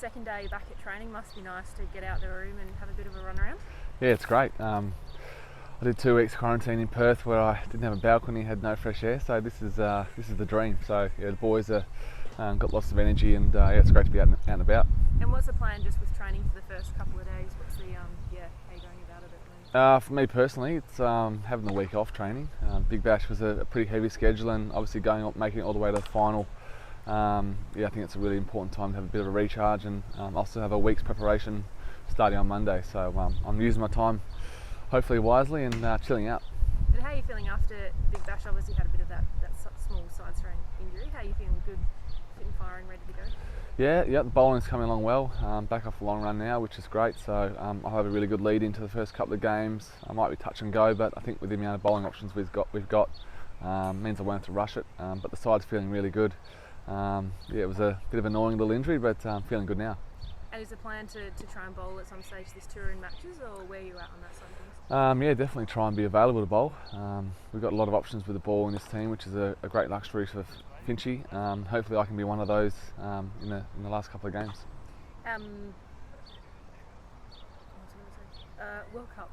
second day back at training. Must be nice to get out the room and have a bit of a run around. Yeah, it's great. I did 2 weeks quarantine in Perth where I didn't have a balcony, had no fresh air, so this is the dream. So yeah, the boys are got lots of energy, and yeah, it's great to be out and about. And what's the plan just with training for the first couple of days? What's the how are you going about it at the moment? For me personally, it's having the week off training. Big Bash was a pretty heavy schedule, and obviously making it all the way to the final. Yeah, I think it's a really important time to have a bit of a recharge, and also have a week's preparation starting on Monday. So I'm using my time hopefully wisely and chilling out. And how are you feeling after Big Bash? Obviously had a bit of that small side strain injury. How are you feeling? Good, fit and firing, ready to go? Yeah, the bowling's coming along well. Back off a long run now, which is great. So I'll have a really good lead into the first couple of games. I might be touch and go, but I think with the amount of bowling options we've got means I won't have to rush it. But the side's feeling really good. Yeah, it was a bit of an annoying little injury, but feeling good now. And is the plan to try and bowl at some stage this tour in matches, or where are you at on that side of things? Yeah, definitely try and be available to bowl. We've got a lot of options with the ball in this team, which is a great luxury for Finchy. Hopefully I can be one of those in the last couple of games. World Cup.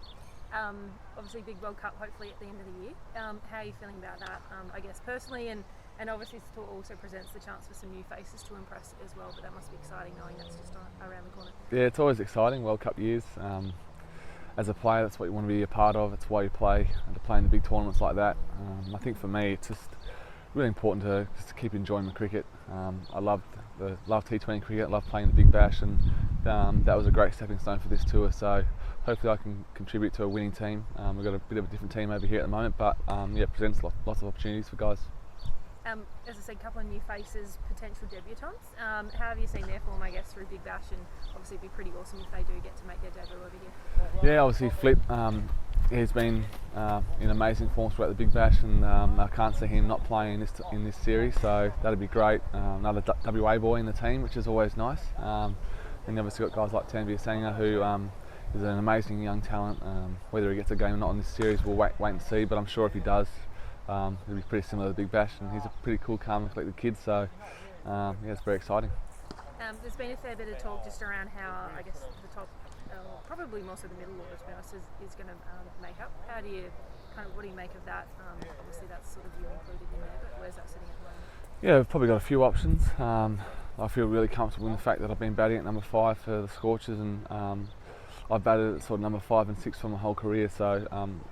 Obviously big World Cup hopefully at the end of the year. How are you feeling about that, I guess personally, and obviously this tour also presents the chance for some new faces to impress as well, but that must be exciting knowing that's just around the corner. Yeah, it's always exciting, World Cup years. As a player, that's what you want to be a part of. It's why you play, and to play in the big tournaments like that. I think for me it's just really important to keep enjoying the cricket. I love T20 cricket, I love playing the Big Bash, and that was a great stepping stone for this tour. So hopefully I can contribute to a winning team. We've got a bit of a different team over here at the moment, but yeah, it presents lots of opportunities for guys. As I said, a couple of new faces, potential debutants. How have you seen their form, I guess, through Big Bash? And obviously it'd be pretty awesome if they do get to make their debut over here. Yeah, obviously Flip, he's been in amazing form throughout the Big Bash, and I can't see him not playing in this series, so that'd be great. Another WA boy in the team, which is always nice. And obviously got guys like Tanveer Sangha, who is an amazing young talent. Whether he gets a game or not in this series, we'll wait and see, but I'm sure if he does, it'll be pretty similar to the Big Bash, and he's a pretty cool, calm, collected kid, so yeah, it's very exciting. There's been a fair bit of talk just around how, I guess, the top, probably more so the middle order, to be honest, is going to make up. What do you make of that? Obviously that's sort of you included in there, but where's that sitting at the moment? Yeah, we've probably got a few options. I feel really comfortable in the fact that I've been batting at number 5 for the Scorchers, and I've batted at sort of number 5 and 6 for my whole career, so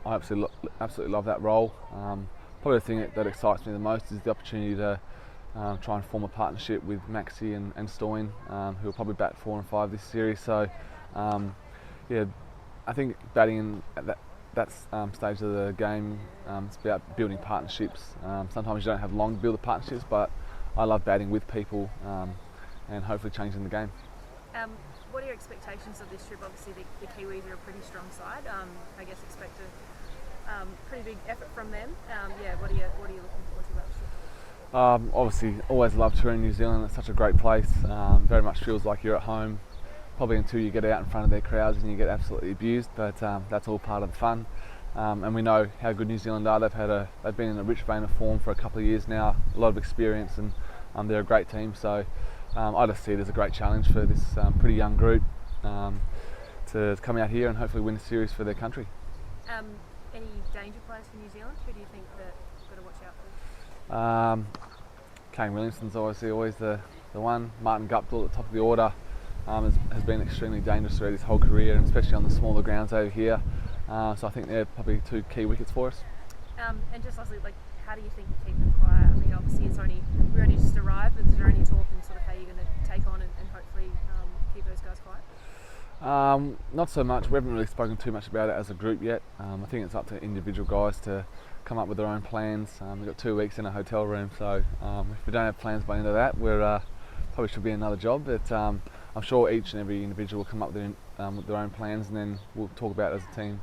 I absolutely love that role. Probably the thing that excites me the most is the opportunity to try and form a partnership with Maxi and Stoyne, who will probably bat 4 and 5 this series. So yeah, I think batting at that stage of the game, it's about building partnerships. Sometimes you don't have long to build the partnerships, but I love batting with people and hopefully changing the game. What are your expectations of this trip? Obviously the Kiwis are a pretty strong side. I guess expect a pretty big effort from them. Yeah, what are you looking forward to about this trip? Obviously always love touring New Zealand. It's such a great place. Very much feels like you're at home. Probably until you get out in front of their crowds and you get absolutely abused, but that's all part of the fun. And we know how good New Zealand are. They've been in a rich vein of form for a couple of years now, a lot of experience, and they're a great team. So I just see it as a great challenge for this pretty young group to come out here and hopefully win a series for their country. Any danger players for New Zealand? Who do you think that you've got to watch out for? Kane Williamson's obviously always the one. Martin Guptill at the top of the order has been extremely dangerous throughout his whole career, and especially on the smaller grounds over here. So I think they're probably 2 key wickets for us. And just lastly, how do you think you keep them quiet? I mean, obviously we only just arrived, but is there any talk in sort of how you're going to take on and hopefully keep those guys quiet? Not so much. We haven't really spoken too much about it as a group yet. I think it's up to individual guys to come up with their own plans. We've got 2 weeks in a hotel room, so if we don't have plans by the end of that, we're probably should be another job. But I'm sure each and every individual will come up with their own plans, and then we'll talk about it as a team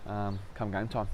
come game time.